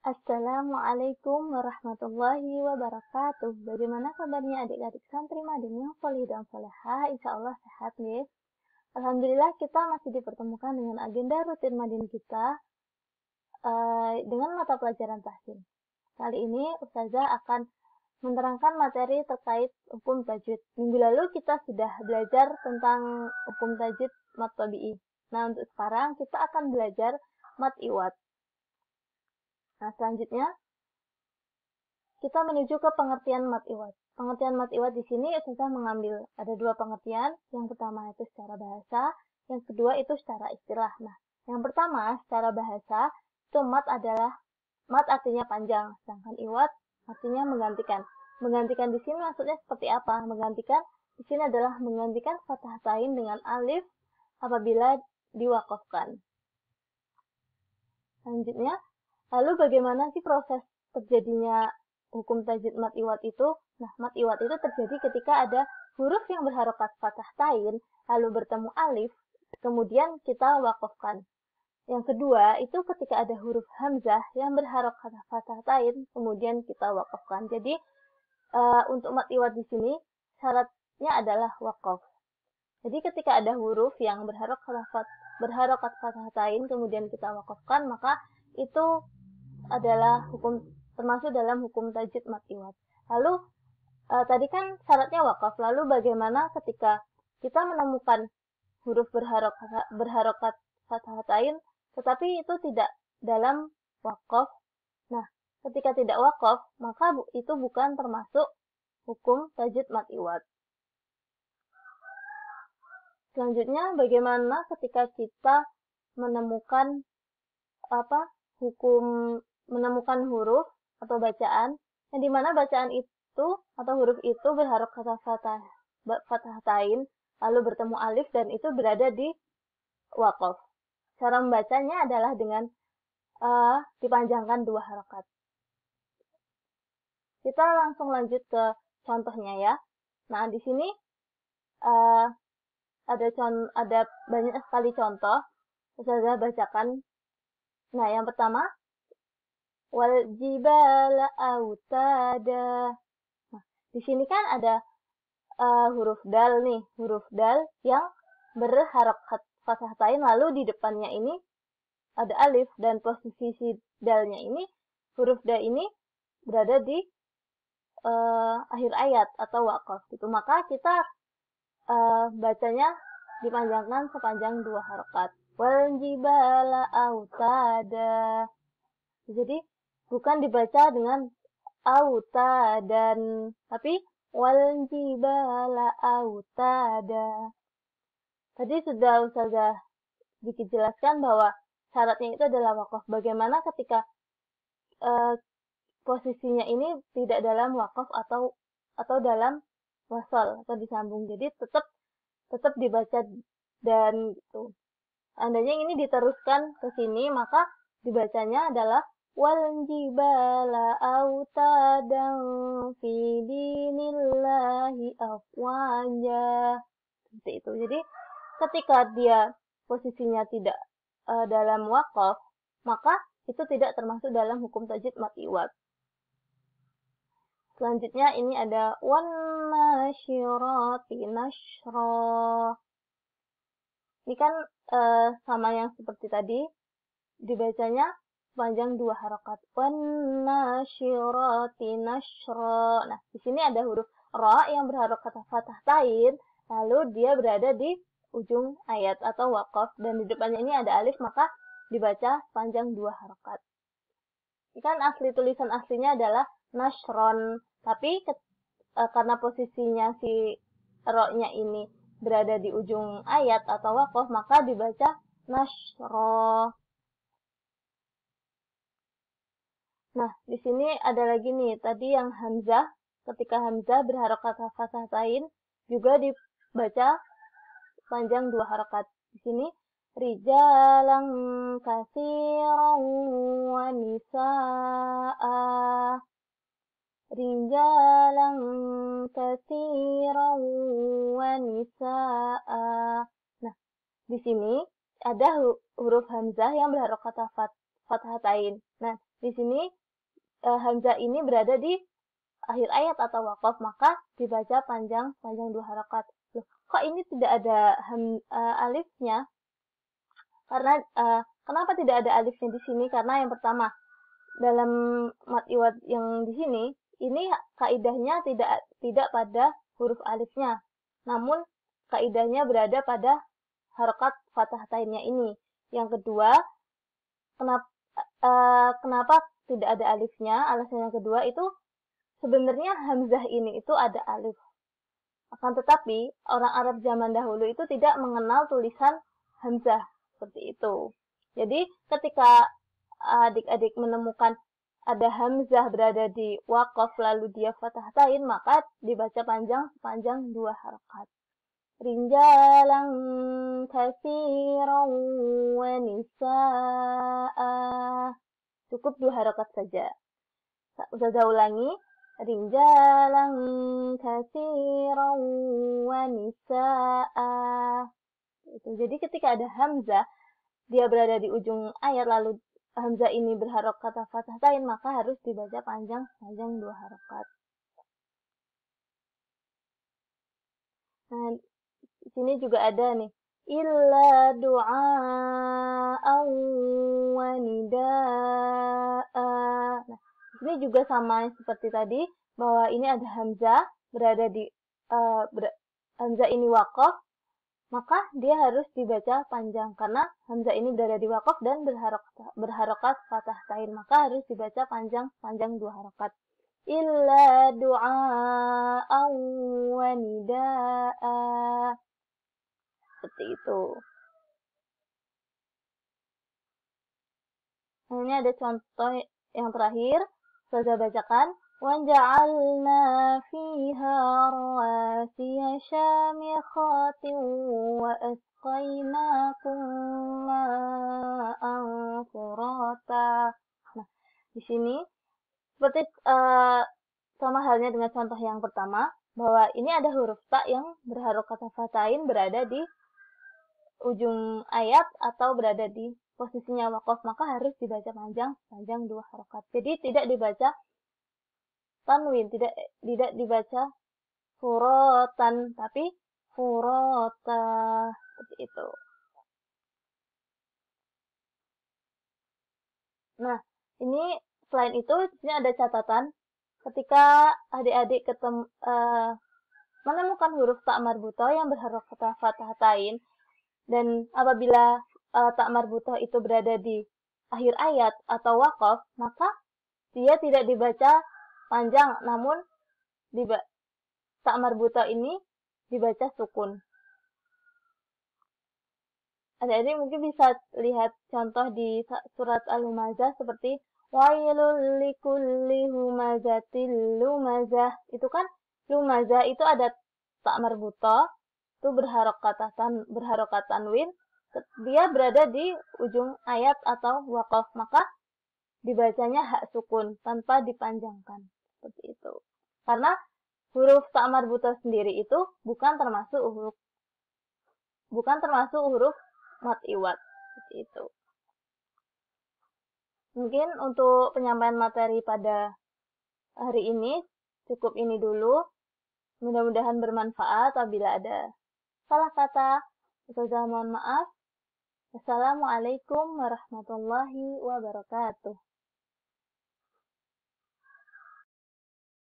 Assalamualaikum warahmatullahi wabarakatuh. Bagaimana kabarnya adik-adik santri Madin yang solih dan solehah? Insya Allah sehat, guys. Alhamdulillah kita masih dipertemukan dengan agenda rutin Madin kita dengan mata pelajaran tahsin. Kali ini Ustazah akan menerangkan materi terkait hukum tajwid. Minggu lalu kita sudah belajar tentang hukum tajwid mad tabi'i. Nah, untuk sekarang kita akan belajar mad iwad. Nah, selanjutnya kita menuju ke pengertian mad iwad. Pengertian mad iwad di sini Ustazah mengambil ada dua pengertian. Yang pertama itu secara bahasa, yang kedua itu secara istilah. Nah, yang pertama secara bahasa itu mad artinya panjang, sedangkan iwad artinya menggantikan. Menggantikan di sini maksudnya seperti apa? Menggantikan di sini adalah menggantikan fathah tain dengan alif apabila diwakafkan. Selanjutnya, lalu bagaimana sih proses terjadinya hukum tajwid mad iwad itu? Nah, mad iwad itu terjadi ketika ada huruf yang berharokat fathah tain, lalu bertemu alif, kemudian kita wakafkan. Yang kedua, itu ketika ada huruf hamzah yang berharokat fathah tain, kemudian kita wakafkan. Jadi, untuk mad iwad di sini, syaratnya adalah wakaf. Jadi, ketika ada huruf yang berharokat fathah tain, kemudian kita wakafkan, maka itu adalah termasuk dalam hukum tajwid mad iwad. Lalu tadi kan syaratnya wakaf. Lalu bagaimana ketika kita menemukan huruf berharokat fathah tain, tetapi itu tidak dalam wakaf? Nah, ketika tidak wakaf, maka itu bukan termasuk hukum tajwid mad iwad. Selanjutnya, bagaimana ketika kita menemukan menemukan huruf atau bacaan yang dimana bacaan itu atau huruf itu berharokat fathah tain lalu bertemu alif dan itu berada di wakaf. Cara membacanya adalah dengan dipanjangkan dua harokat. Kita langsung lanjut ke contohnya ya. Nah, di sini ada banyak sekali contoh. Ustazah bacakan. Nah, yang pertama, wal jibala autada. Nah, di sini kan ada huruf dal nih, huruf dal yang berharokat fathah tain, lalu di depannya ini ada alif dan posisi si dalnya ini, huruf dal ini berada di akhir ayat atau wakaf gitu. Maka kita bacanya dipanjangkan sepanjang dua harokat. Wal jibala autada. Jadi bukan dibaca dengan auta dan tapi wal jibala autada. Tadi sudah Ustazah sedikit jelaskan bahwa syaratnya itu adalah wakaf. Bagaimana ketika posisinya ini tidak dalam wakaf atau dalam wasal atau disambung. Jadi tetap dibaca dan gitu. Seandainya ini diteruskan ke sini, maka dibacanya adalah wal jibala autadan fi dinillahi afwaja. Seperti itu. Jadi ketika dia posisinya tidak dalam wakaf, maka itu tidak termasuk dalam hukum tajwid mad iwad. Selanjutnya ini ada wan nasyirati nashra. Ini kan sama yang seperti tadi, dibacanya panjang dua harokat. Wan nasyirati nashra. Nah, di sini ada huruf ra yang berharokat fathah tain, lalu dia berada di ujung ayat atau wakaf dan di depannya ini ada alif, maka dibaca panjang dua harokat. Ini kan tulisan aslinya adalah nashron, tapi karena posisinya si ro-nya ini berada di ujung ayat atau wakaf, maka dibaca nashro. Nah, di sini ada lagi nih, tadi yang hamzah, ketika hamzah berharokat fathah tain juga dibaca panjang dua harokat. Di sini rijalan katsiran wa nisaa. Rijalan katsiran wa nisaa. Nah, di sini ada huruf hamzah yang berharokat fathah tain. Nah, di sini hamzah ini berada di akhir ayat atau waqaf, maka dibaca panjang 2 harakat. Loh, kok ini tidak ada alifnya? Karena kenapa tidak ada alifnya di sini? Karena yang pertama, dalam mad iwad yang di sini, ini kaidahnya tidak pada huruf alifnya, namun kaidahnya berada pada harokat fatahatainnya ini. Yang kedua, kenapa tidak ada alifnya? Alasan yang kedua itu sebenarnya hamzah ini itu ada alif. Akan tetapi orang Arab zaman dahulu itu tidak mengenal tulisan hamzah seperti itu. Jadi ketika adik-adik menemukan ada hamzah berada di waqaf lalu dia fathatain, maka dibaca panjang sepanjang 2 harakat. Rinjalan katsiran wa nisaa. Cukup 2 harakat saja. Saya ulangi. Rinjalan katsiran wa nisaa. Jadi ketika ada hamzah, dia berada di ujung ayat lalu hamzah ini berharokat fathatain, maka harus dibaca panjang 2 harakat. Nah, di sini juga ada nih. Illa du'a'an wa nida'a. Nah, di sini juga sama seperti tadi, bahwa ini ada hamzah berada di hamzah ini waqaf, maka dia harus dibaca panjang karena hamzah ini berada di waqaf dan berharokat fathatain, maka harus dibaca panjang 2 harakat. Illa du'a'an wa nida'a. Seperti itu. Nah, ini ada contoh yang terakhir. Saya bacakan. وَجَعَلْنَا فِيهَا رَوَاسِيَ شَامِخَاتٍ وَأَسْقَيْنَاكُم مَّاءً فُرَاتًا. Nah, di sini seperti sama halnya dengan contoh yang pertama, bahwa ini ada huruf ta yang berharokat fathatain berada di ujung ayat atau berada di posisinya waqaf, maka harus dibaca panjang 2 harakat. Jadi tidak dibaca tanwin, tidak dibaca furatan, tapi furata, seperti itu. Nah, ini selain itu di sini ada catatan ketika adik-adik menemukan huruf ta marbutoh yang berharokat fathatain, dan apabila ta marbutoh itu berada di akhir ayat atau waqaf, maka dia tidak dibaca panjang, namun ta marbutoh ini dibaca sukun. Adik-adik mungkin bisa lihat contoh di surat Al-Humazah seperti wailul likulli humazatil lumazah. Itu kan lumazah itu ada ta marbutoh, itu berharokat tanwin, dia berada di ujung ayat atau waqaf, maka dibacanya hak sukun tanpa dipanjangkan. Seperti itu. Karena huruf ta marbutoh sendiri itu bukan termasuk huruf mad iwad. Seperti itu. Mungkin untuk penyampaian materi pada hari ini cukup ini dulu. Mudah-mudahan bermanfaat. Apabila ada salah kata, saya mohon maaf. Wassalamualaikum warahmatullahi wabarakatuh.